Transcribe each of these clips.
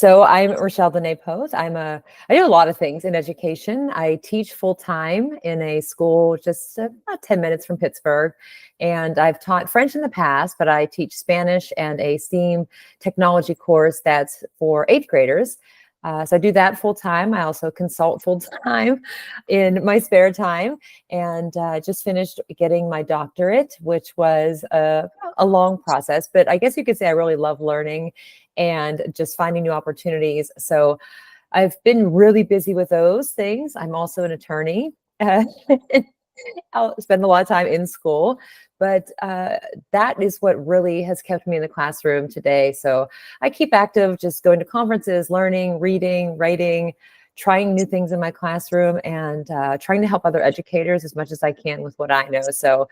So I'm Rachelle Dené Poth. I do a lot of things in education. I teach full time in a school just about 10 minutes from Pittsburgh. And I've taught French in the past, but I teach Spanish and a STEAM technology course that's for 8th graders. So I do that full time. I also consult full time in my spare time, and just finished getting my doctorate, which was a long process. But I guess you could say I really love learning and just finding new opportunities. So I've been really busy with those things. I'm also an attorney. I'll spend a lot of time in school, but that is what really has kept me in the classroom today. So I keep active, just going to conferences, learning, reading, writing, trying new things in my classroom, and trying to help other educators as much as I can with what I know. So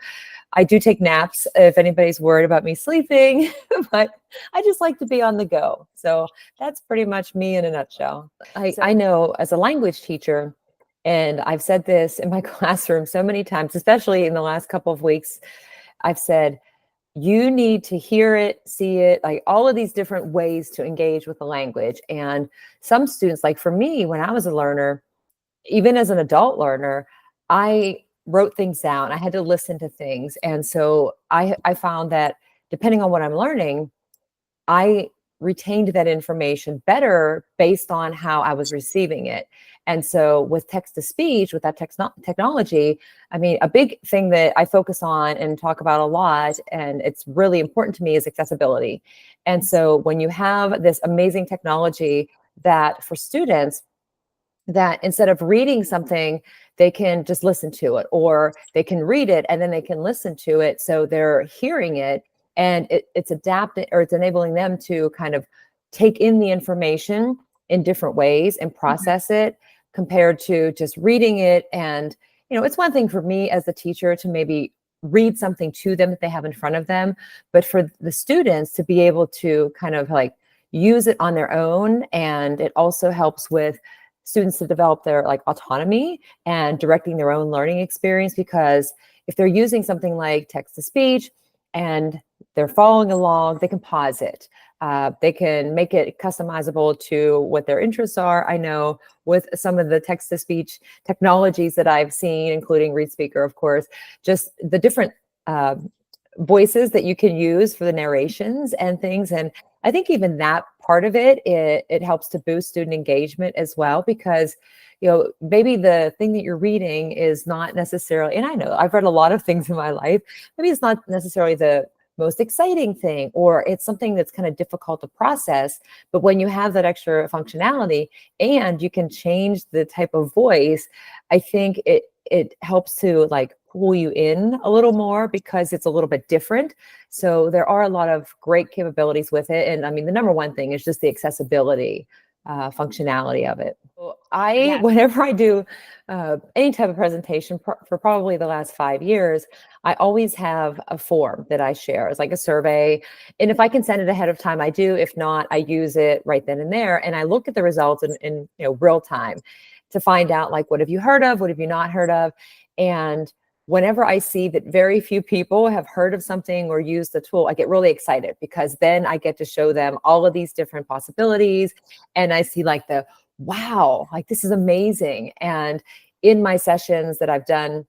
I do take naps if anybody's worried about me sleeping, but I just like to be on the go. So that's pretty much me in a nutshell. I know as a language teacher, and I've said this in my classroom so many times, especially in the last couple of weeks, I've said, you need to hear it, see it, like all of these different ways to engage with the language. And some students, like for me, when I was a learner, even as an adult learner, I wrote things down. I had to listen to things. And so I found that depending on what I'm learning, I retained that information better based on how I was receiving it. And so with text to speech, with that technology, I mean, a big thing that I focus on and talk about a lot, and it's really important to me, is accessibility. And so when you have this amazing technology that for students, that instead of reading something, they can just listen to it, or they can read it and then they can listen to it. So they're hearing it, and it's adapting, or it's enabling them to kind of take in the information in different ways and process it, compared to just reading it. And, it's one thing for me as a teacher to maybe read something to them that they have in front of them, but for the students to be able to kind of like use it on their own. And it also helps with students to develop their like autonomy and directing their own learning experience, because if they're using something like text to speech and they're following along, they can pause it. They can make it customizable to what their interests are. I know with some of the text to speech technologies that I've seen, including ReadSpeaker, of course, just the different voices that you can use for the narrations and things. And I think even that part of it helps to boost student engagement as well, because maybe the thing that you're reading is not necessarily, and I know I've read a lot of things in my life, maybe it's not necessarily the most exciting thing, or it's something that's kind of difficult to process. But when you have that extra functionality and you can change the type of voice, I think it helps to like pull you in a little more, because it's a little bit different. So there are a lot of great capabilities with it. And I mean, the number one thing is just the accessibility functionality of it. So whenever I do any type of presentation for probably the last 5 years, I always have a form that I share. It's like a survey. And if I can send it ahead of time, I do. If not, I use it right then and there. And I look at the results in real time to find out, like, what have you heard of? What have you not heard of? And whenever I see that very few people have heard of something or used the tool, I get really excited, because then I get to show them all of these different possibilities. And I see like wow, like this is amazing. And in my sessions that I've done,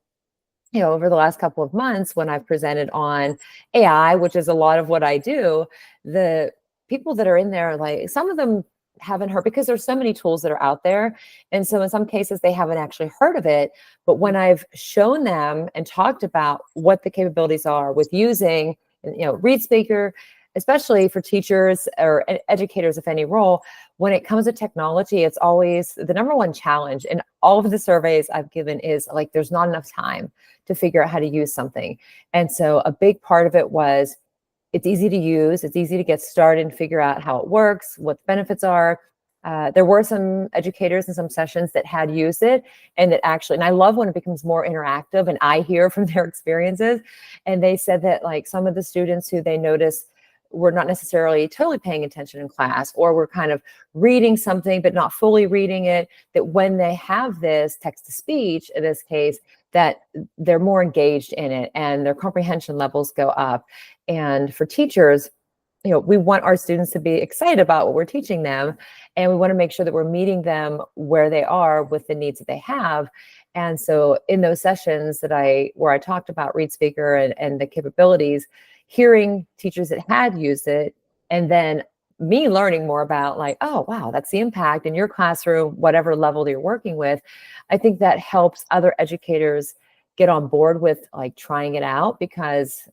over the last couple of months, when I've presented on AI, which is a lot of what I do, the people that are in there, like some of them haven't heard, because there's so many tools that are out there. And so in some cases they haven't actually heard of it. But when I've shown them and talked about what the capabilities are with using, ReadSpeaker, especially for teachers or educators of any role, when it comes to technology, it's always the number one challenge. And all of the surveys I've given is like, there's not enough time to figure out how to use something. And so a big part of it was, it's easy to use, it's easy to get started and figure out how it works, what the benefits are. There were some educators in some sessions that had used it, and I love when it becomes more interactive and I hear from their experiences. And they said that like some of the students who they noticed were not necessarily totally paying attention in class, or were kind of reading something but not fully reading it, that when they have this text to speech, in this case, that they're more engaged in it and their comprehension levels go up. And for teachers, we want our students to be excited about what we're teaching them, and we want to make sure that we're meeting them where they are with the needs that they have. And so in those sessions where I talked about ReadSpeaker and the capabilities, hearing teachers that had used it, and then me learning more about like, oh, wow, that's the impact in your classroom, whatever level that you're working with. I think that helps other educators get on board with like trying it out, because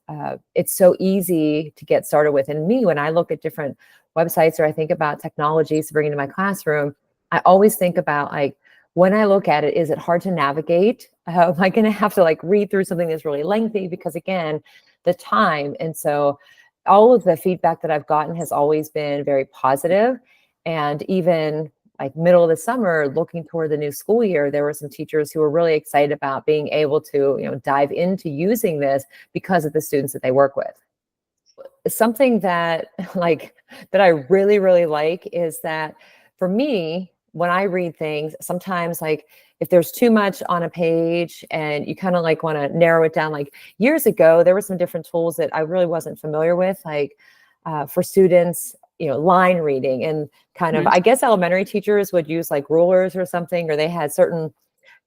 it's so easy to get started with. And me, when I look at different websites or I think about technologies to bring into my classroom, I always think about like, when I look at it, is it hard to navigate? Am I going to have to like read through something that's really lengthy? Because again, the time. And so all of the feedback that I've gotten has always been very positive. And even like middle of the summer, looking toward the new school year, there were some teachers who were really excited about being able to, dive into using this because of the students that they work with. Something that that I really, really like is that for me, when I read things, sometimes like if there's too much on a page and you kind of like want to narrow it down, like years ago, there were some different tools that I really wasn't familiar with, like for students, line reading, and kind of, I guess elementary teachers would use like rulers or something, or they had certain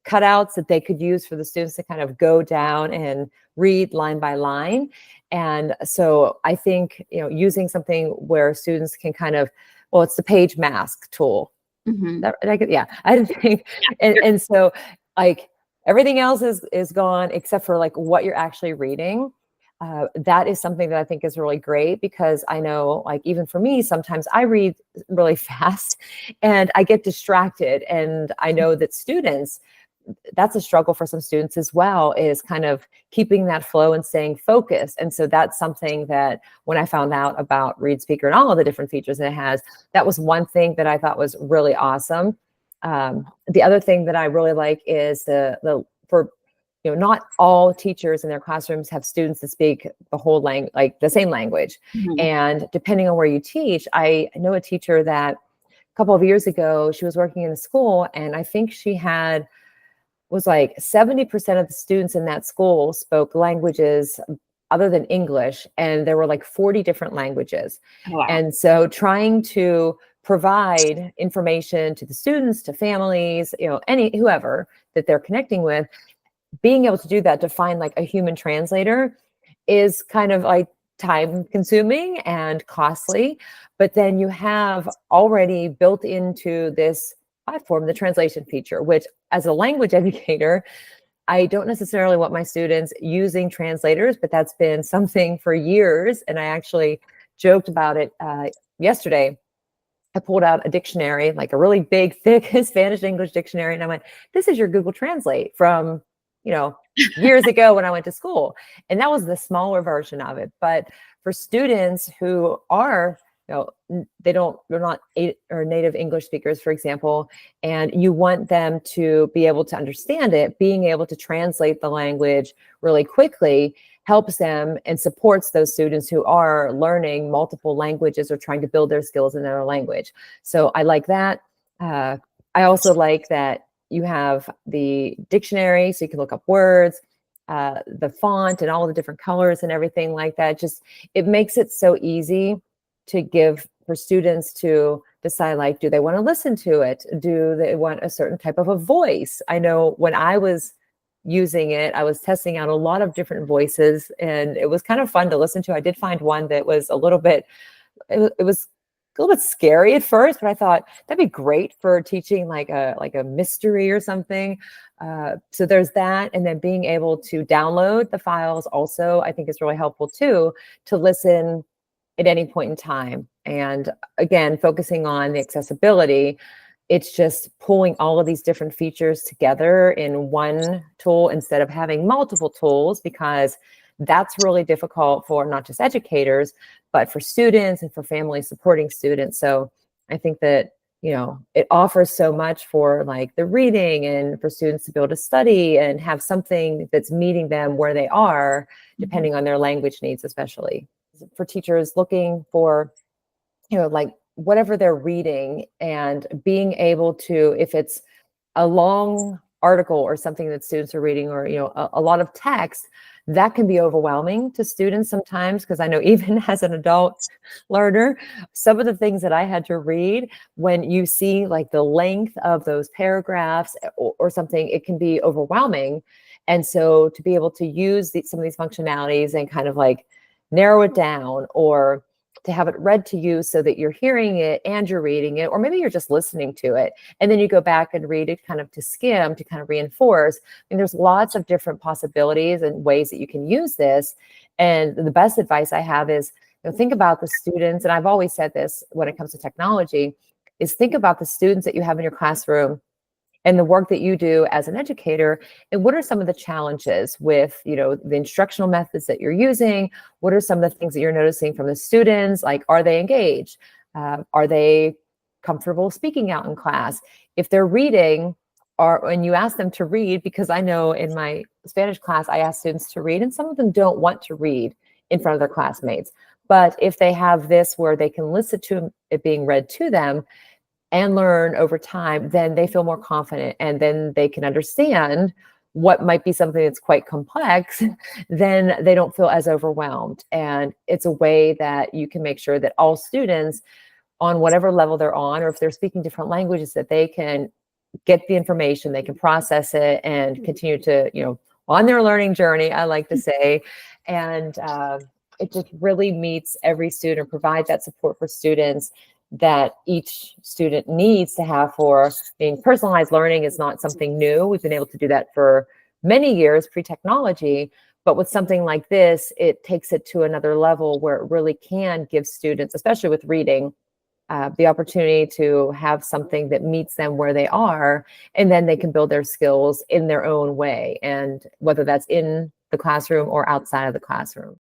cutouts that they could use for the students to kind of go down and read line by line. And so I think, using something where students can kind of, well, it's the page mask tool. I didn't think, and so like everything else is gone except for like what you're actually reading. That is something that I think is really great, because I know, like, even for me, sometimes I read really fast and I get distracted. And I know that that's a struggle for some students as well, is kind of keeping that flow and staying focused. And so that's something that when I found out about ReadSpeaker and all of the different features that it has, that was one thing that I thought was really awesome. The other thing that I really like is not all teachers in their classrooms have students that speak the whole language, like the same language. And depending on where you teach, I know a teacher that a couple of years ago, she was working in a school, and I think she was like 70% of the students in that school spoke languages other than English, and there were like 40 different languages. Wow. And so trying to provide information to the students, to families, whoever that they're connecting with, being able to do that, to find like a human translator, is kind of like time consuming and costly. But then you have already built into this platform the translation feature, which as a language educator, I don't necessarily want my students using translators, but that's been something for years. And I actually joked about it yesterday. I pulled out a dictionary, like a really big, thick Spanish English dictionary. And I went, this is your Google Translate from, years ago when I went to school. And that was the smaller version of it. But for students who are, they're not native English speakers, for example, and you want them to be able to understand it, being able to translate the language really quickly helps them and supports those students who are learning multiple languages or trying to build their skills in their language. So I like that. I also like that you have the dictionary, so you can look up words, the font and all the different colors and everything like that. Just, it makes it so easy to give for students to decide, like, do they want to listen to it? Do they want a certain type of a voice? I know when I was using it, I was testing out a lot of different voices, and it was kind of fun to listen to. I did find one that was a little bit, it was a little bit scary at first, but I thought that'd be great for teaching like a mystery or something. So there's that. And then being able to download the files also, I think, is really helpful too, to listen at any point in time. And again, focusing on the accessibility, it's just pulling all of these different features together in one tool instead of having multiple tools, because that's really difficult for not just educators, but for students and for families supporting students. So I think that, it offers so much for like the reading and for students to be able to study and have something that's meeting them where they are, depending on their language needs, especially for teachers looking for, like whatever they're reading, and being able to, if it's a long article or something that students are reading, or, a lot of text, that can be overwhelming to students sometimes, because I know even as an adult learner, some of the things that I had to read, when you see like the length of those paragraphs or something, it can be overwhelming. And so to be able to use some of these functionalities and kind of like narrow it down, or to have it read to you so that you're hearing it and you're reading it, or maybe you're just listening to it and then you go back and read it kind of to skim, to kind of reinforce. And there's lots of different possibilities and ways that you can use this. And the best advice I have is, think about the students, and I've always said this when it comes to technology, is think about the students that you have in your classroom and the work that you do as an educator, and what are some of the challenges with, the instructional methods that you're using? What are some of the things that you're noticing from the students? Like, are they engaged? Are they comfortable speaking out in class? If they're reading, or when you ask them to read, because I know in my Spanish class, I ask students to read, and some of them don't want to read in front of their classmates. But if they have this where they can listen to it being read to them and learn over time, then they feel more confident, and then they can understand what might be something that's quite complex. Then they don't feel as overwhelmed. And it's a way that you can make sure that all students, on whatever level they're on, or if they're speaking different languages, that they can get the information, they can process it and continue to, on their learning journey, I like to say. And it just really meets every student, provide that support for students that each student needs to have. For being personalized learning is not something new. We've been able to do that for many years pre-technology, but with something like this, it takes it to another level where it really can give students, especially with reading, the opportunity to have something that meets them where they are, and then they can build their skills in their own way, and whether that's in the classroom or outside of the classroom.